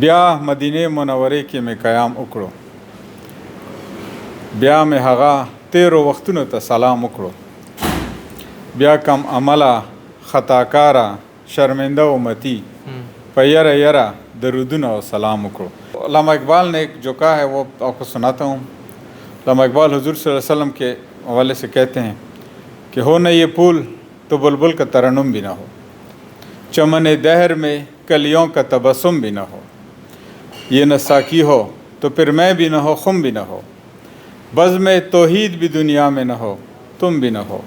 بیا مدینه منورې کې مې قیام وکړو، بیا مې هغه تیرو وختونو ته سلام وکړو، بیا کم عمله خطاکاره شرمنده امتی په یره یره درودونه و سلام وکړو۔ علامہ اقبال نے ایک جو کہا ہے وہ آپ کو سناتا ہوں۔ علامہ اقبال حضور صلی اللہ علیہ وسلم کے حوالے سے کہتے ہیں کہ ہو نہ یہ پھول تو بلبل کا ترنم بھی نہ ہو، چمن دہر میں کلیوں کا تبسم بھی نہ ہو، یہ نہ ساکی ہو تو پھر میں بھی نہ ہو، خم بھی نہ ہو، بزم توحید بھی دنیا میں نہ ہو، تم بھی نہ ہو،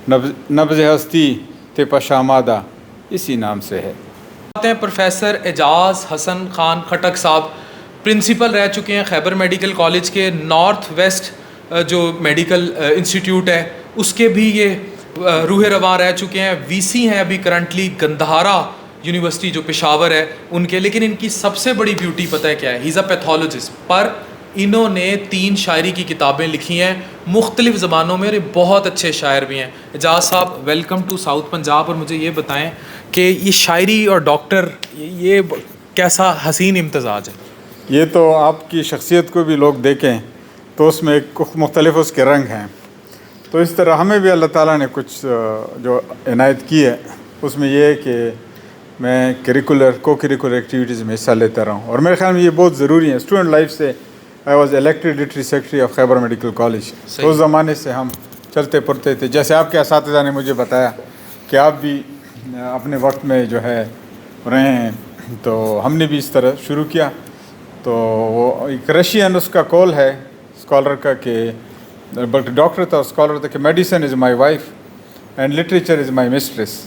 نبض ہستی تے پشامادہ اسی نام سے ہے۔ پروفیسر اعجاز حسن خان خٹک صاحب پرنسپل رہ چکے ہیں خیبر میڈیکل کالج کے، نارتھ ویسٹ جو میڈیکل انسٹیٹیوٹ ہے اس کے بھی یہ روح رواں رہ چکے ہیں، وی سی ہیں ابھی کرنٹلی گندھارا یونیورسٹی جو پشاور ہے ان کے۔ لیکن ان کی سب سے بڑی بیوٹی پتہ ہے کیا ہے؟ ہی از اے پیتھولوجسٹ، پر انہوں نے 3 شاعری کی کتابیں لکھی ہیں مختلف زبانوں میں، اور بہت اچھے شاعر بھی ہیں۔ اعجاز صاحب ویلکم ٹو ساؤتھ پنجاب، اور مجھے یہ بتائیں کہ یہ شاعری اور ڈاکٹر یہ کیسا حسین امتزاج ہے؟ یہ تو آپ کی شخصیت کو بھی لوگ دیکھیں تو اس میں ایک مختلف اس کے رنگ ہیں، تو اس طرح ہمیں بھی اللہ تعالیٰ نے کچھ جو عنایت کی ہے اس میں یہ ہے کہ میں کو کریکولر ایکٹیویٹیز میں حصہ لیتا رہا ہوں، اور میرے خیال میں یہ بہت ضروری ہے۔ اسٹوڈنٹ لائف سے I was elected literary secretary of Khyber medical college, اس زمانے سے ہم چلتے پھرتے تھے۔ جیسے آپ کے اساتذہ نے مجھے بتایا کہ آپ بھی اپنے وقت میں جو ہے رہے ہیں، تو ہم نے بھی اس طرح شروع کیا۔ تو وہ ایک رشین اس کا کال ہے اسکالر کا کہ بلکہ ڈاکٹر تھا، اسکالر تھا کہ medicine is my wife and literature is my mistress,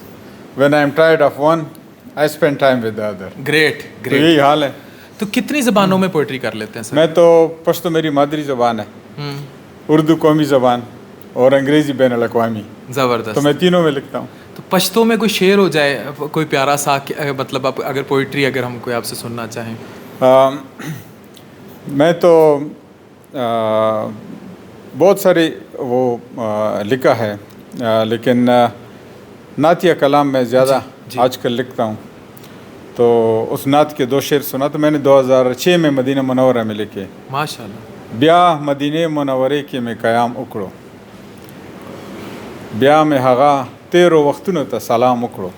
when I am tired of one I spend time with the other. Great great, یہی حال ہے۔ تو کتنی زبانوں میں پوئٹری کر لیتے ہیں سر؟ میں تو پشتو میری مادری زبان ہے، اردو قومی زبان اور انگریزی بین الاقوامی، زبردست۔ تو میں تینوں میں لکھتا ہوں۔ تو پشتو میں کوئی شعر ہو جائے، کوئی پیارا سا، مطلب اگر پوئٹری اگر ہم کوئی آپ سے سننا چاہیں۔ میں تو بہت ساری وہ لکھا ہے، لیکن نعتیہ کلام میں زیادہ آج کل لکھتا ہوں۔ تو اس نعت کے 2 شعر سنا تو میں نے 2006 میں مدینہ منورہ میں لکھے۔ ماشاءاللہ۔ بیا مدینه منورې کې مې قیام وکړو، بیا مې هغه تیرو وختونو ته سلام وکړو،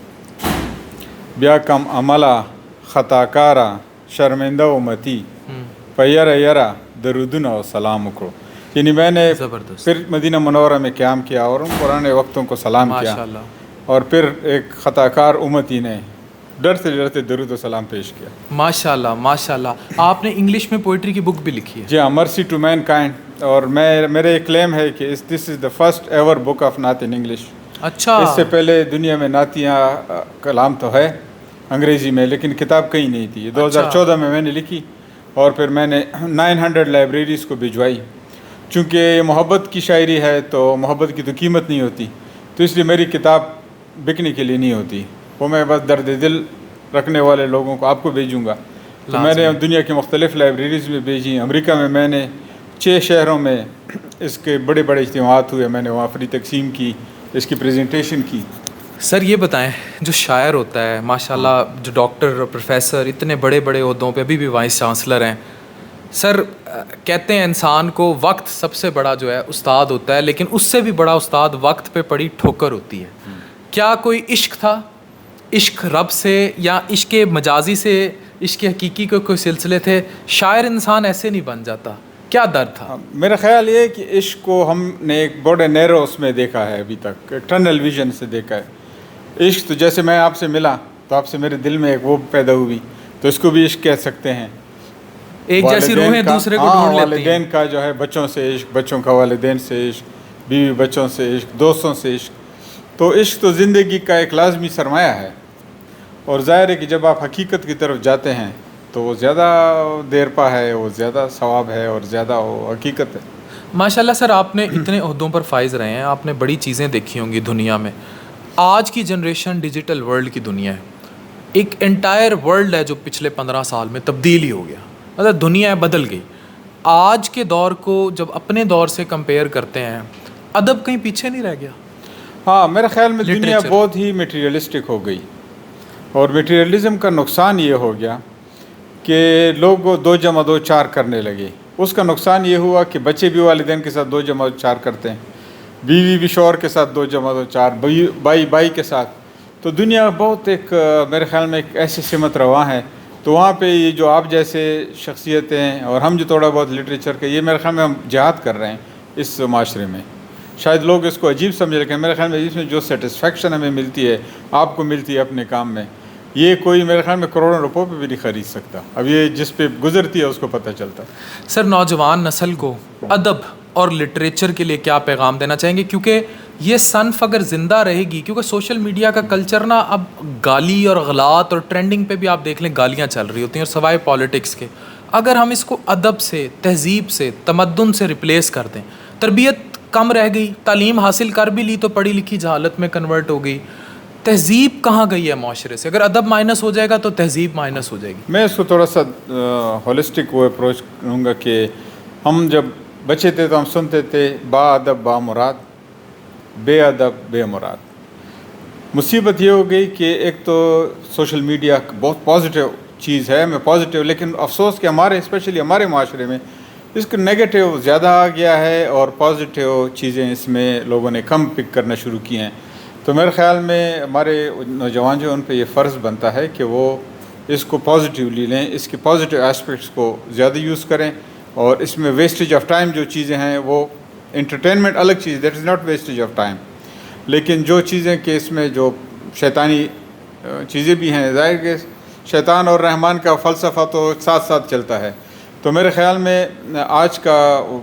بیا کم عمله خطاکاره شرمنده امتی په یره یره درودونه و سلام وکړو۔ یعنی میں نے پھر مدینہ منورہ میں قیام کیا اور ان پرانے وقتوں کو سلام کیا، اور پھر ایک خطاکار امتی نے ڈرتے ڈرتے درود و سلام پیش کیا۔ ماشاءاللہ ماشاءاللہ۔ آپ نے انگلش میں پوئٹری کی بک بھی لکھی ہے؟ جی ہاں، مرسی ٹو مین کائنڈ، اور میرے ایک کلیم ہے کہ this is the first ever book of naat in English. اچھا، اس سے پہلے دنیا میں نعتیہ کلام تو ہے انگریزی میں، لیکن کتاب کہیں نہیں تھی۔ 2014 میں نے لکھی، اور پھر میں نے 900 لائبریریز کو بھجوائی۔ چونکہ یہ محبت کی شاعری ہے تو محبت کی تو قیمت نہیں ہوتی، تو اس لیے میری کتاب بکنے کے لیے نہیں ہوتی، وہ میں بس درد دل رکھنے والے لوگوں کو آپ کو بھیجوں گا۔ تو میں نے دنیا کی مختلف لائبریریز میں بھیجی۔ امریکہ میں نے 6 شہروں میں اس کے بڑے بڑے اجتماعات ہوئے، میں نے وہاں فری تقسیم کی، اس کی پریزنٹیشن کی۔ سر یہ بتائیں، جو شاعر ہوتا ہے ماشاءاللہ، جو ڈاکٹر پروفیسر اتنے بڑے بڑے عہدوں پہ، ابھی بھی وائس چانسلر ہیں، سر کہتے ہیں انسان کو وقت سب سے بڑا جو ہے استاد ہوتا ہے، لیکن اس سے بھی بڑا استاد وقت پہ پڑی ٹھوکر ہوتی ہے۔ کیا کوئی عشق تھا، عشق رب سے یا عشق مجازی سے، عشق حقیقی کے کوئی سلسلے تھے؟ شاعر انسان ایسے نہیں بن جاتا، کیا درد تھا؟ میرا خیال یہ ہے کہ عشق کو ہم نے ایک بڑے نیرو اس میں دیکھا ہے، ابھی تک ایک ٹنل ویژن سے دیکھا ہے۔ عشق تو جیسے میں آپ سے ملا تو آپ سے میرے دل میں ایک وہ پیدا ہوئی، تو اس کو بھی عشق کہہ سکتے ہیں۔ ایک جیسی روحیں دوسرے کو ڈھونڈ لیتی ہیں۔ والدین کا جو ہے بچوں سے عشق، بچوں کا والدین سے عشق، بیوی بچوں سے عشق، دوستوں سے عشق۔ تو عشق تو زندگی کا ایک لازمی سرمایہ ہے، اور ظاہر ہے کہ جب آپ حقیقت کی طرف جاتے ہیں تو وہ زیادہ دیر پا ہے، وہ زیادہ ثواب ہے، اور زیادہ وہ حقیقت ہے۔ ماشاءاللہ سر، آپ نے اتنے عہدوں پر فائز رہے ہیں، آپ نے بڑی چیزیں دیکھی ہوں گی دنیا میں۔ آج کی جنریشن ڈیجیٹل ورلڈ کی دنیا ہے، ایک انٹائر ورلڈ ہے جو پچھلے 15 سال میں تبدیل ہی ہو گیا، مطلب دنیا بدل گئی۔ آج کے دور کو جب اپنے دور سے کمپیئر کرتے ہیں، ادب کہیں پیچھے نہیں رہ گیا؟ ہاں، میرے خیال میں دنیا بہت ہی میٹیریلسٹک ہو گئی، اور میٹیریلزم کا نقصان یہ ہو گیا کہ لوگ 2 + 2 4 کرنے لگے. اس کا نقصان یہ ہوا کہ بچے بھی والدین کے ساتھ 2 + 2 4 کرتے ہیں, بیوی بھی شوہر کے ساتھ 2 + 2 4, بائی کے ساتھ. تو دنیا بہت ایک میرے خیال میں ایک ایسی سمت رواں ہے. تو وہاں پہ یہ جو آپ جیسے شخصیتیں اور ہم جو تھوڑا بہت لٹریچر کے, یہ میرے خیال میں ہم جہاد کر رہے ہیں اس معاشرے میں. شاید لوگ اس کو عجیب سمجھے, لیکن میرے خیال میں اس میں جو سیٹسفیکشن ہمیں ملتی ہے, آپ کو ملتی ہے اپنے کام میں, یہ کوئی میرے خیال میں کروڑوں روپوں پہ بھی نہیں خرید سکتا. اب یہ جس پہ گزرتی ہے اس کو پتہ چلتا ہے. سر, نوجوان نسل کو ادب اور لٹریچر کے لیے کیا پیغام دینا چاہیں گے؟ کیونکہ یہ صنف اگر زندہ رہے گی, کیونکہ سوشل میڈیا کا کلچر نا اب گالی اور غلات اور ٹرینڈنگ پہ بھی آپ دیکھ لیں گالیاں چل رہی ہوتی ہیں, اور سوائے پالیٹکس کے. اگر ہم اس کو ادب سے, تہذیب سے, تمدن سے ریپلیس کر دیں, تربیت کم رہ گئی, تعلیم حاصل کر بھی لی تو پڑھی لکھی جہالت میں کنورٹ ہو گئی, تہذیب کہاں گئی ہے معاشرے سے؟ اگر ادب مائنس ہو جائے گا تو تہذیب مائنس ہو جائے گی. میں اس کو تھوڑا سا ہولسٹک وہ اپروچ کروں گا کہ ہم جب بچے تھے تو ہم سنتے تھے با ادب با مراد, بے ادب بے مراد. مصیبت یہ ہو گئی کہ ایک تو سوشل میڈیا بہت پازیٹیو چیز ہے, میں پازیٹیو, لیکن افسوس کہ ہمارے اسپیشلی ہمارے معاشرے میں اس کا نیگیٹو زیادہ آ گیا ہے اور پازیٹیو چیزیں اس میں لوگوں نے کم پک کرنا شروع کی ہیں. تو میرے خیال میں ہمارے نوجوان جو ان پہ یہ فرض بنتا ہے کہ وہ اس کو پازیٹیولی لیں, اس کے پازیٹیو اسپیکٹس کو زیادہ یوز کریں, اور اس میں ویسٹیج آف ٹائم جو چیزیں ہیں وہ انٹرٹینمنٹ الگ چیز, that is not wastage of time, لیکن جو چیزیں کہ اس میں جو شیطانی چیزیں بھی ہیں, ظاہر کہ شیطان اور رحمان کا فلسفہ تو ساتھ ساتھ چلتا ہے. تو میرے خیال میں آج کا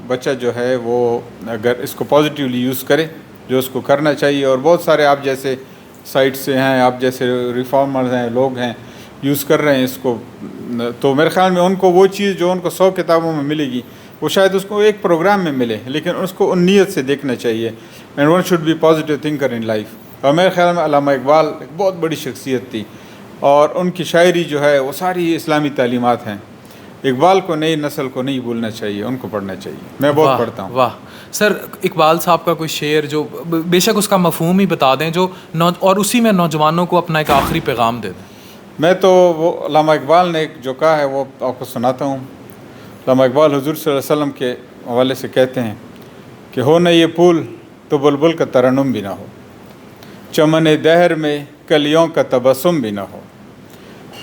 بچہ جو ہے وہ اگر اس کو پازیٹیولی یوز کرے, جو اس کو کرنا چاہیے, اور بہت سارے آپ جیسے سائٹ سے ہیں, آپ جیسے ریفارمرز ہیں, لوگ ہیں یوز کر رہے ہیں اس کو, تو میرے خیال میں ان کو وہ چیز جو ان کو 100 کتابوں میں ملے گی وہ شاید اس کو ایک پروگرام میں ملے, لیکن اس کو ان نیت سے دیکھنا چاہیے. And one should be positive thinker in life. اور میرے خیال میں علامہ اقبال ایک بہت بڑی شخصیت تھی, اور ان کی شاعری جو ہے وہ ساری اسلامی تعلیمات ہیں. اقبال کو نئی نسل کو نہیں بھولنا چاہیے, ان کو پڑھنا چاہیے. میں بہت پڑھتا ہوں. واہ سر, اقبال صاحب کا کوئی شعر جو بے شک اس کا مفہوم ہی بتا دیں, جو اور اسی میں نوجوانوں کو اپنا ایک آخری پیغام دے دیں. میں تو وہ علامہ اقبال نے جو کہا ہے وہ آپ کو سناتا ہوں. علامہ اقبال حضور صلی اللہ علیہ وسلم کے حوالے سے کہتے ہیں کہ ہو نہ یہ پھول تو بلبل کا ترنم بھی نہ ہو, چمن دہر میں کلیوں کا تبسم بھی نہ ہو,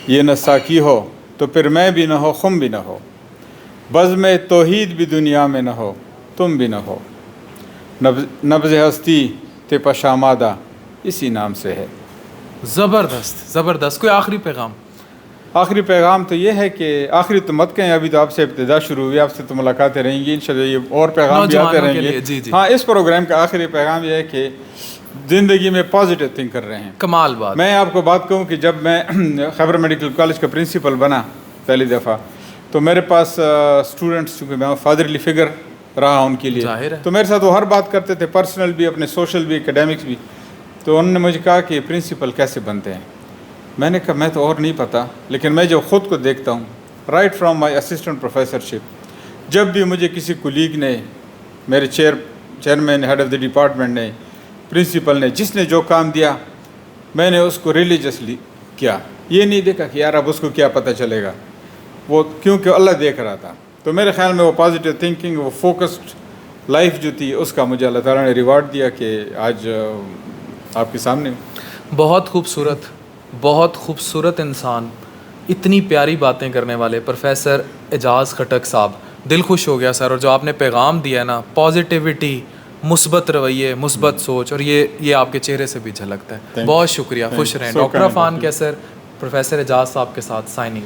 یہ نہ ساکی ہو تو پھر میں بھی نہ ہو, خم بھی نہ ہو, بزم توحید بھی دنیا میں نہ ہو, تم بھی نہ ہو, نبض ہستی تپا شامادہ اسی نام سے ہے. زبردست زبردست. کوئی آخری پیغام؟ آخری پیغام تو یہ ہے کہ آخری تو مت کہیں, ابھی تو آپ سے ابتدا شروع ہوئی, آپ سے تو ملاقاتیں رہیں گی انشاءاللہ, یہ اور پیغام بھی آتے رہیں گے. جی جی. ہاں, اس پروگرام کا آخری پیغام یہ ہے کہ زندگی میں پازیٹیو تھنک کر رہے ہیں. کمال بات. میں آپ کو بات کہوں کہ جب میں خیبر میڈیکل کالج کا پرنسپل بنا پہلی دفعہ, تو میرے پاس اسٹوڈنٹس, چونکہ میں فادرلی فگر رہا ان کے لیے, تو میرے ساتھ وہ ہر بات کرتے تھے, پرسنل بھی, اپنے سوشل بھی, اکیڈیمکس بھی. تو انہوں نے مجھے کہا کہ پرنسپل کیسے بنتے ہیں. میں نے کہا میں تو اور نہیں پتہ, لیکن میں جب خود کو دیکھتا ہوں right from my assistant professorship, جب بھی مجھے کسی کولیگ نے, میرے chairman, head of the department نے, پرنسپل نے, جس نے جو کام دیا میں نے اس کو ریلیجسلی کیا. یہ نہیں دیکھا کہ یار اب اس کو کیا پتہ چلے گا, وہ کیونکہ اللہ دیکھ رہا تھا. تو میرے خیال میں وہ پازیٹیو تھنکنگ, وہ فوکسڈ لائف جو تھی, اس کا مجھے اللہ تعالیٰ نے ریوارڈ دیا کہ آج آپ کے سامنے. بہت خوبصورت, بہت خوبصورت انسان, اتنی پیاری باتیں کرنے والے پروفیسر اعجاز خٹک صاحب. دل خوش ہو گیا سر, اور جو آپ نے پیغام دیا ہے نا, پازیٹیوٹی, مثبت رویے, مثبت سوچ, اور یہ آپ کے چہرے سے بھی جھلکتا ہے. بہت شکریہ, خوش رہیں. ڈاکٹر عفان کیسر, پروفیسر اعجاز صاحب کے ساتھ سائننگ.